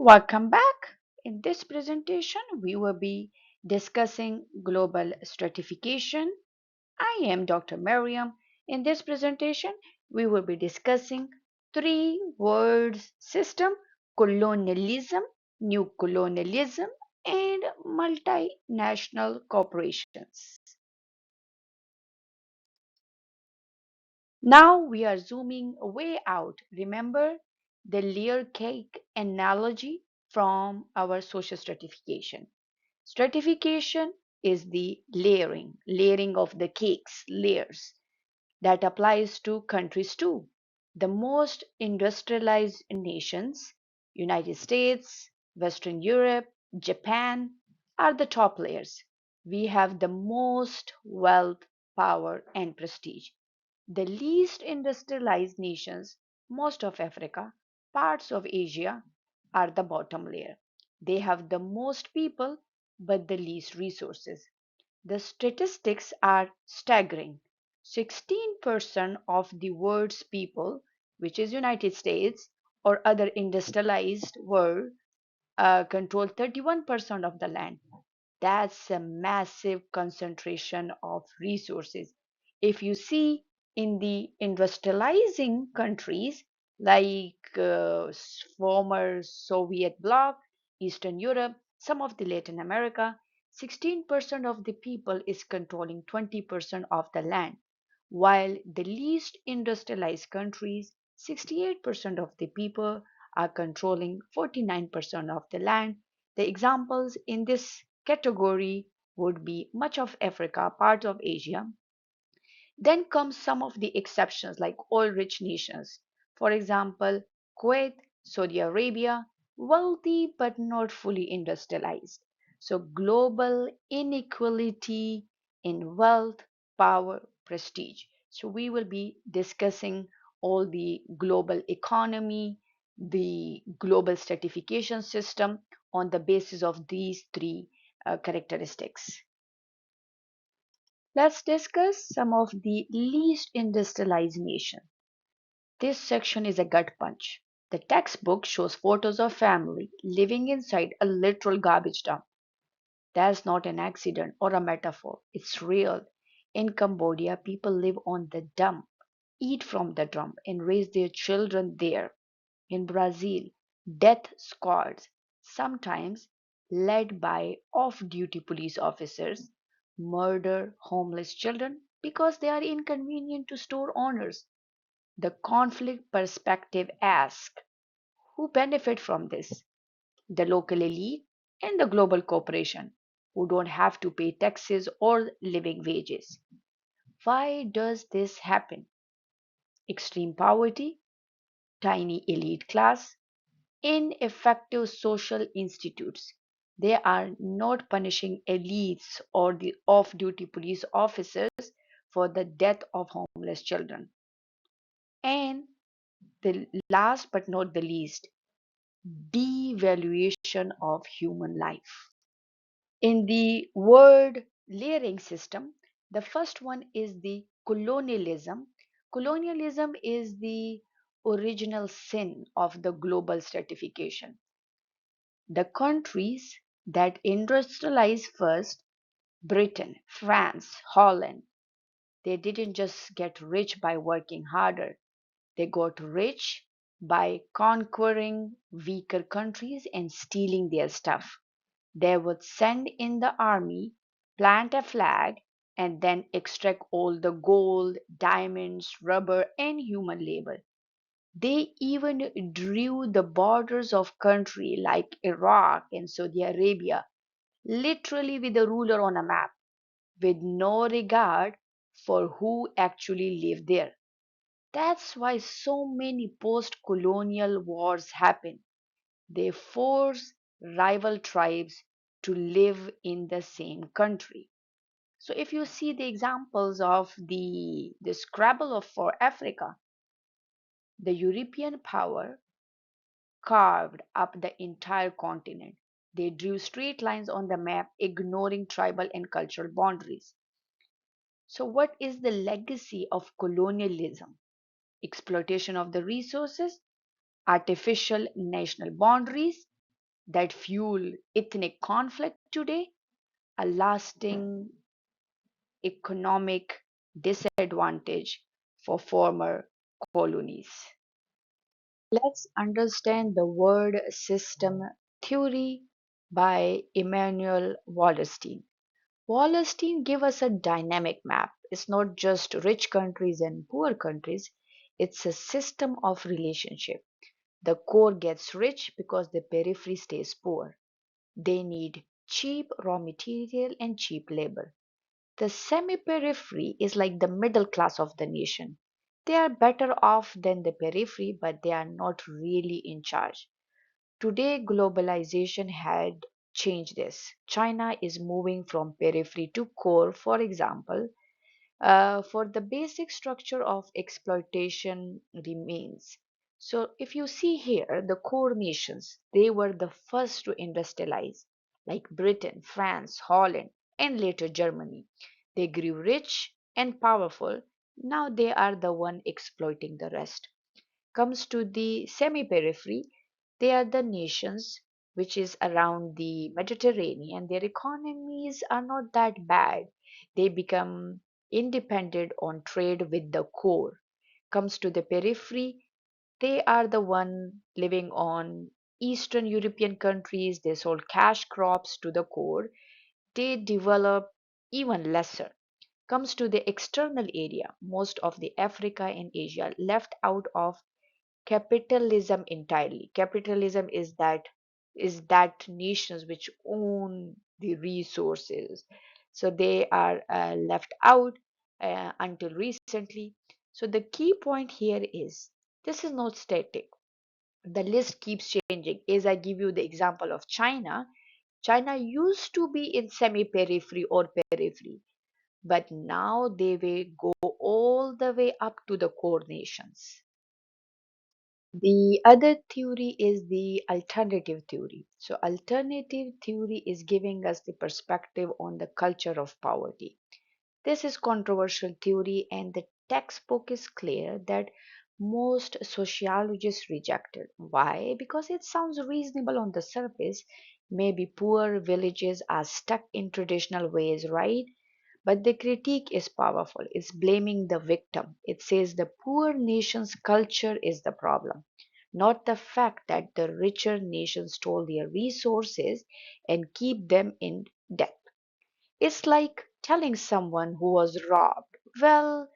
Welcome back. In this presentation, we will be discussing global stratification. I am Dr. Maryam. In this presentation, we will be discussing three words system: colonialism, new colonialism, and multinational corporations. Now we are zooming way out. Remember the layer cake analogy from our social stratification. Stratification is the layering of the cakes, layers. That applies to countries too. The most industrialized nations, United States, Western Europe, Japan, are the top layers. We have the most wealth, power, and prestige. The least industrialized nations, most of Africa, parts of Asia, are the bottom layer. They have the most people but the least resources. The statistics are staggering. 16% of the world's people, which is United States or other industrialized world, control 31% of the land. That's a massive concentration of resources. If you see in the industrializing countries like former Soviet bloc, Eastern Europe, some of the Latin America, 16% of the people is controlling 20% of the land, while the least industrialized countries, 68% of the people are controlling 49% of the land. The examples in this category would be much of Africa, parts of Asia. Then comes some of the exceptions like oil rich nations. For example, Kuwait, Saudi Arabia, wealthy but not fully industrialized. So global inequality in wealth, power, prestige. So we will be discussing all the global economy, the global stratification system on the basis of these three characteristics. Let's discuss some of the least industrialized nations. This section is a gut punch. The textbook shows photos of family living inside a literal garbage dump. That's not an accident or a metaphor. It's real. In Cambodia, people live on the dump, eat from the dump, and raise their children there. In Brazil, death squads, sometimes led by off duty police officers, murder homeless children because they are inconvenient to store owners. The conflict perspective asks who benefit from this? The local elite and the global corporation who don't have to pay taxes or living wages. Why does this happen? Extreme poverty, tiny elite class, ineffective social institutes. They are not punishing elites or the off duty police officers for the death of homeless children. And the last but not the least, devaluation of human life. In the word layering system, the first one is the colonialism. Colonialism is the original sin of the global stratification. The countries that industrialized first, Britain, France, Holland, they didn't just get rich by working harder. They got rich by conquering weaker countries and stealing their stuff. They would send in the army, plant a flag, and then extract all the gold, diamonds, rubber, and human labor. They even drew the borders of countries like Iraq and Saudi Arabia literally with a ruler on a map, with no regard for who actually lived there. That's why so many post colonial wars happen. They force rival tribes to live in the same country. So if you see the examples of the Scrabble of for Africa, the European power carved up the entire continent. They drew straight lines on the map, ignoring tribal and cultural boundaries. So, what is the legacy of colonialism? Exploitation of the resources, artificial national boundaries, that fuel ethnic conflict today, a lasting economic disadvantage for former colonies. Let's understand the word system theory by Immanuel Wallerstein. Wallerstein gave us a dynamic map. It's not just rich countries and poor countries, it's a system of relationship. The core gets rich because the periphery stays poor. They need cheap raw material and cheap labor. The semi-periphery is like the middle class of the nation. They are better off than the periphery, but they are not really in charge. Today, globalization had changed this. China is moving from periphery to core, for example, for the basic structure of exploitation remains. So, if you see here, the core nations, they were the first to industrialize, like Britain, France, Holland, and later Germany. They grew rich and powerful. Now they are the one exploiting the rest. Comes to the semi-periphery, they are the nations which is around the Mediterranean. Their economies are not that bad. They become independent on trade with the core. Comes to the periphery, they are the one living on Eastern European countries. They sold cash crops to the core. They develop even lesser. Comes to the external area, most of the Africa and Asia left out of capitalism entirely. Capitalism is that nations which own the resources, so they are left out until recently. So the key point here is this is not static. The list keeps changing. As I give you the example of China, China used to be in semi periphery or periphery, but now they will go all the way up to the core nations. The other theory is the alternative theory. So, alternative theory is giving us the perspective on the culture of poverty. This is controversial theory, and the textbook is clear that most sociologists reject it. Why? Because it sounds reasonable on the surface. Maybe poor villages are stuck in traditional ways, right? But the critique is powerful. It's blaming the victim. It says the poor nation's culture is the problem, not the fact that the richer nations stole their resources and keep them in debt. It's like telling someone who was robbed, well,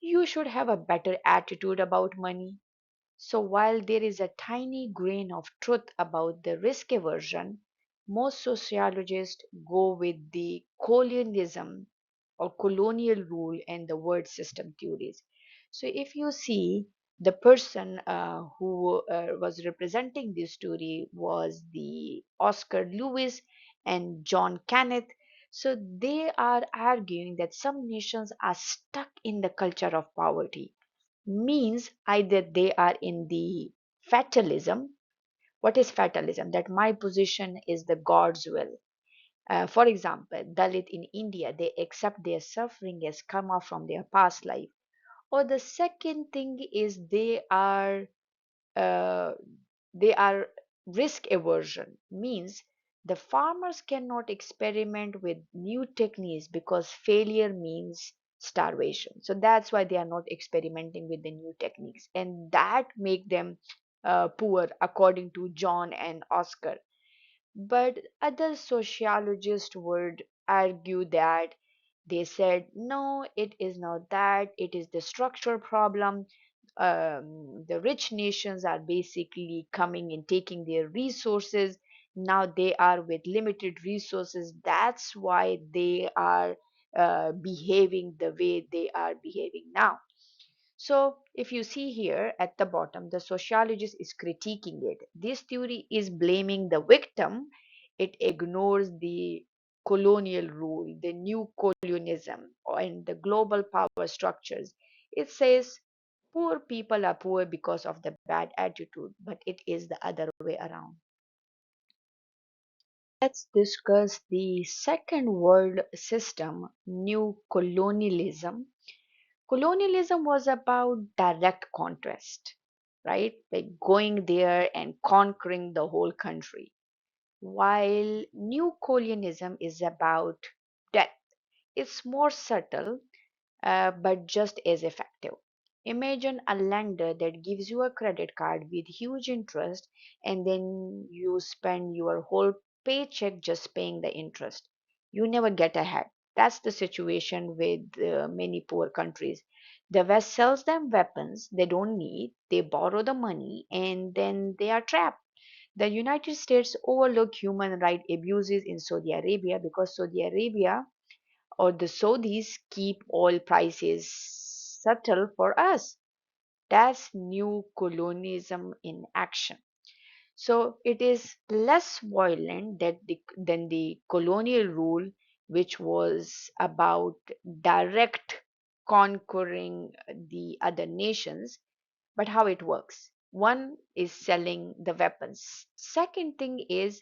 you should have a better attitude about money. So, while there is a tiny grain of truth about the risk aversion, most sociologists go with the colonialism or colonial rule and the word system theories. So, if you see the person who was representing this story was the Oscar Lewis and John Kenneth. So, they are arguing that some nations are stuck in the culture of poverty, means either they are in the fatalism. What is fatalism? That my position is the God's will. For example, Dalit in India, they accept their suffering as karma from their past life. Or the second thing is uh, they are risk aversion, means the farmers cannot experiment with new techniques because failure means starvation. So that's why they are not experimenting with the new techniques, and that make them poor according to John and Oscar. But other sociologists would argue that they said, no, it is not that, it is the structural problem. The rich nations are basically coming and taking their resources. Now they are with limited resources. That's why they are behaving the way they are behaving now. So, if you see here at the bottom, the sociologist is critiquing it. This theory is blaming the victim. It ignores the colonial rule, the new colonialism, and the global power structures. It says poor people are poor because of the bad attitude, but it is the other way around. Let's discuss the second world system, new colonialism. Colonialism was about direct conquest, right? Like going there and conquering the whole country. while new colonialism is about death. It's more subtle, but just as effective. Imagine a lender that gives you a credit card with huge interest, and then you spend your whole paycheck just paying the interest. You never get ahead. That's the situation with many poor countries. The West sells them weapons they don't need, they borrow the money, and then they are trapped. The United States overlook human rights abuses in Saudi Arabia because Saudi Arabia or the Saudis keep oil prices subtle for us. That's new colonialism in action. So it is less violent than the colonial rule, which was about direct conquering the other nations. But how it works? One is selling the weapons. Second thing is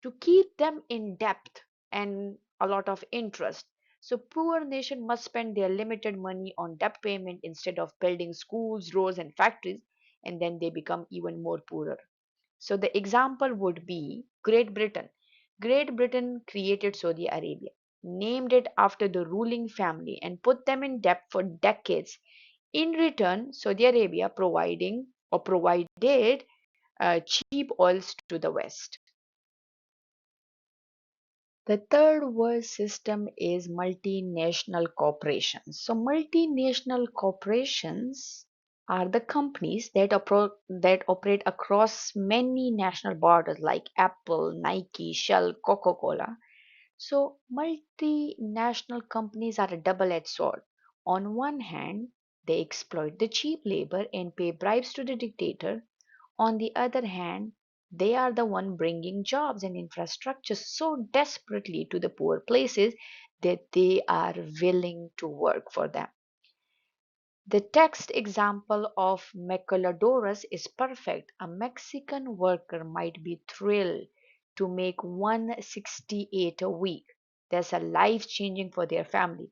to keep them in debt and a lot of interest. So poor nation must spend their limited money on debt payment instead of building schools, roads, and factories, and then they become even more poorer. So the example would be Great Britain. Great Britain created Saudi Arabia, named it after the ruling family, and put them in debt for decades. In return, Saudi Arabia provided cheap oils to the West. The third world system is multinational corporations. So, multinational corporations are the companies that operate across many national borders like Apple, Nike, Shell, Coca Cola. So, multinational companies are a double edged sword. On one hand, they exploit the cheap labor and pay bribes to the dictator. On the other hand, they are the one bringing jobs and infrastructure so desperately to the poor places that they are willing to work for them. The text example of maquiladoras is perfect. A Mexican worker might be thrilled to make 168 a week. That's a life changing for their family.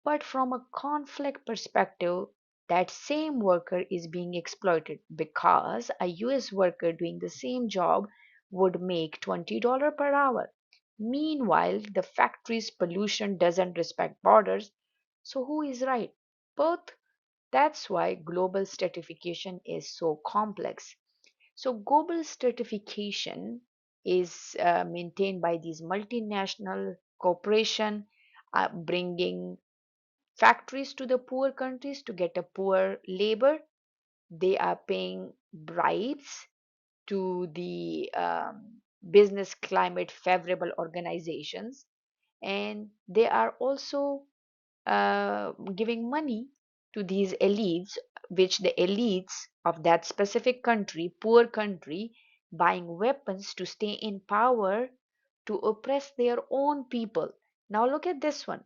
But from a conflict perspective, that same worker is being exploited because a US worker doing the same job would make $20 per hour. Meanwhile, the factory's pollution doesn't respect borders. So, who is right? Both. That's why global stratification is so complex. So, global stratification is maintained by these multinational corporation bringing factories to the poor countries to get a poor labor. They are paying bribes to the business climate favorable organizations, and they are also giving money to these elites, which the elites of that specific country, poor country, buying weapons to stay in power to oppress their own people. Now, look at this one.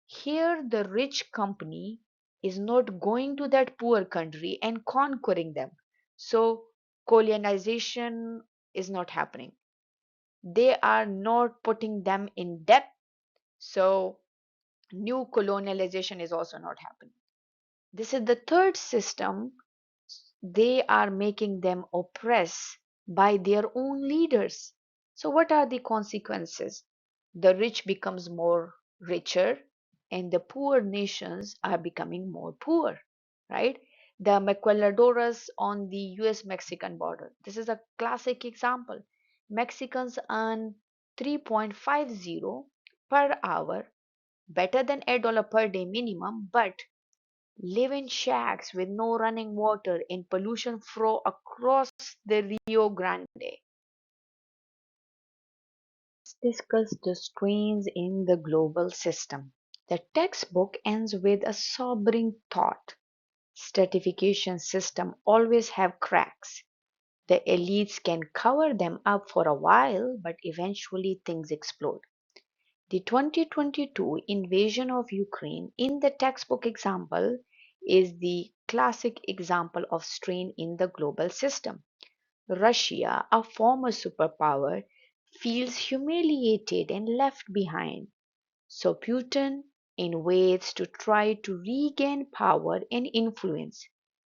Here, the rich company is not going to that poor country and conquering them. So, colonization is not happening. They are not putting them in debt. So, new colonialization is also not happening. This is the third system. They are making them oppress by their own leaders. So what are the consequences? The rich becomes more richer and the poor nations are becoming more poor, right? The maquiladoras on the US Mexican border. This is a classic example. Mexicans earn 3.50 per hour, better than $8 per day minimum, but live in shacks with no running water and pollution flow across the Rio Grande. Let's discuss the strains in the global system. The textbook ends with a sobering thought. Stratification system always have cracks. The elites can cover them up for a while, but eventually things explode. The 2022 invasion of Ukraine in the textbook example is the classic example of strain in the global system. Russia, a former superpower, feels humiliated and left behind. So Putin invades to try to regain power and influence.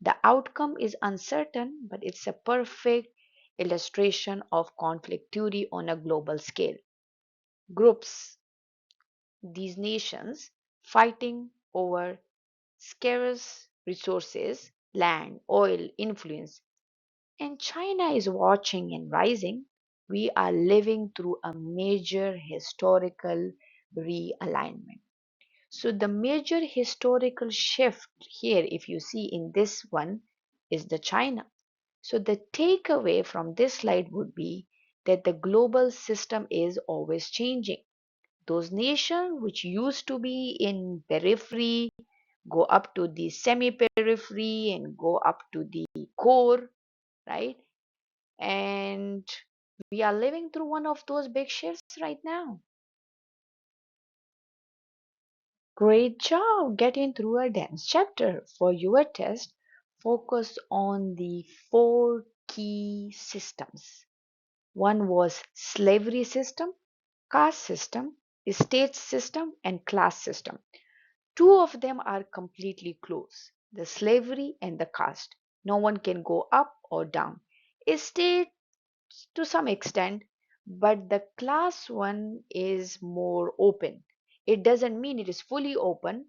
The outcome is uncertain, but it's a perfect illustration of conflict theory on a global scale. Groups, these nations fighting over scarce resources, land, oil, influence, and China is watching and rising. We are living through a major historical realignment. So, the major historical shift here, if you see in this one, is the China. So, the takeaway from this slide would be that the global system is always changing. Those nations which used to be in periphery go up to the semi-periphery and go up to the core, right? And we are living through one of those big shifts right now. Great job getting through a dense chapter. For your test, focus on the four key systems. One was slavery system, caste system, state system, and class system. Two of them are completely closed, the slavery and the caste. No one can go up or down. State to some extent, but the class one is more open. It doesn't mean it is fully open,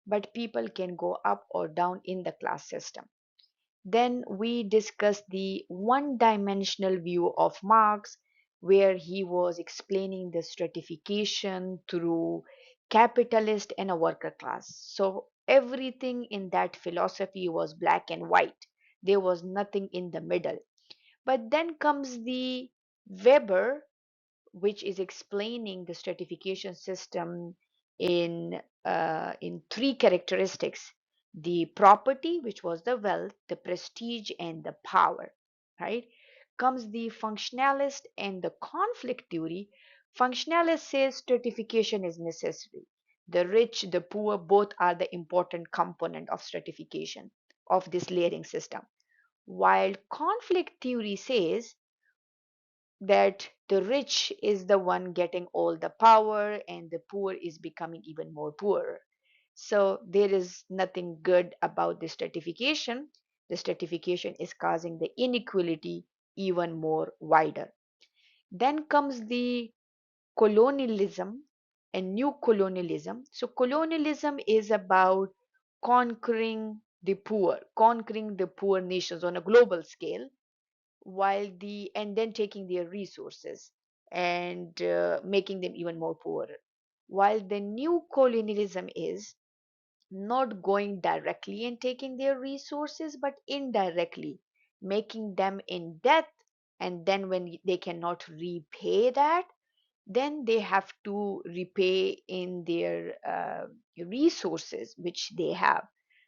but people can go up or down in the class system. Then we discussed the one dimensional view of Marx, where he was explaining the stratification through capitalist and a worker class. So everything in that philosophy was black and white, there was nothing in the middle. But then comes the Weber, which is explaining the stratification system in three characteristics: the property, which was the wealth, the prestige, and the power. Right? Comes the functionalist and the conflict theory. Functionalist says stratification is necessary. The rich, the poor, both are the important component of stratification of this layering system. While conflict theory says that the rich is the one getting all the power and the poor is becoming even more poor. So there is nothing good about the stratification. The stratification is causing the inequality even more wider. Then comes the colonialism and new colonialism. So colonialism is about conquering the poor nations on a global scale, while and then taking their resources and making them even more poorer, while the new colonialism is not going directly and taking their resources but indirectly making them in debt, and then when they cannot repay that, then they have to repay in their resources which they have.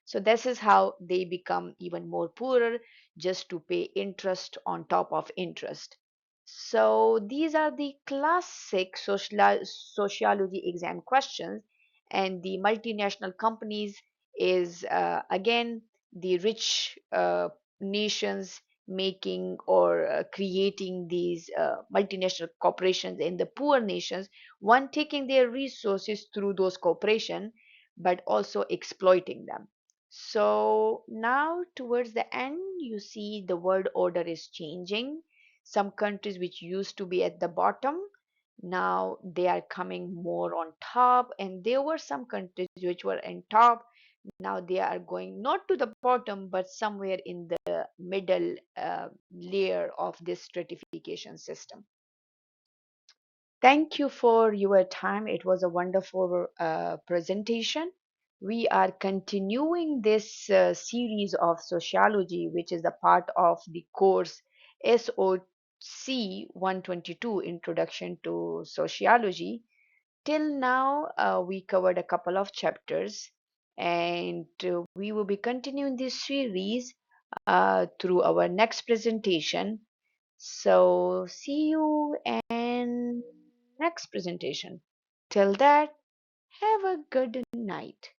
So this is how they become even more poorer, just to pay interest on top of interest. So these are the classic sociology exam questions. And the multinational companies is again the rich nations making or creating these multinational corporations in the poor nations, one taking their resources through those corporations but also exploiting them. So now towards the end, you see the world order is changing. Some countries which used to be at the bottom, now they are coming more on top, and there were some countries which were in top, now they are going not to the bottom but somewhere in the middle layer of this stratification system. Thank you for your time. It was a wonderful presentation. We are continuing this series of sociology, which is a part of the course SOC 122, Introduction to Sociology. Till now, we covered a couple of chapters, and we will be continuing this series through our next presentation. So, see you and next presentation. Till that, have a good night.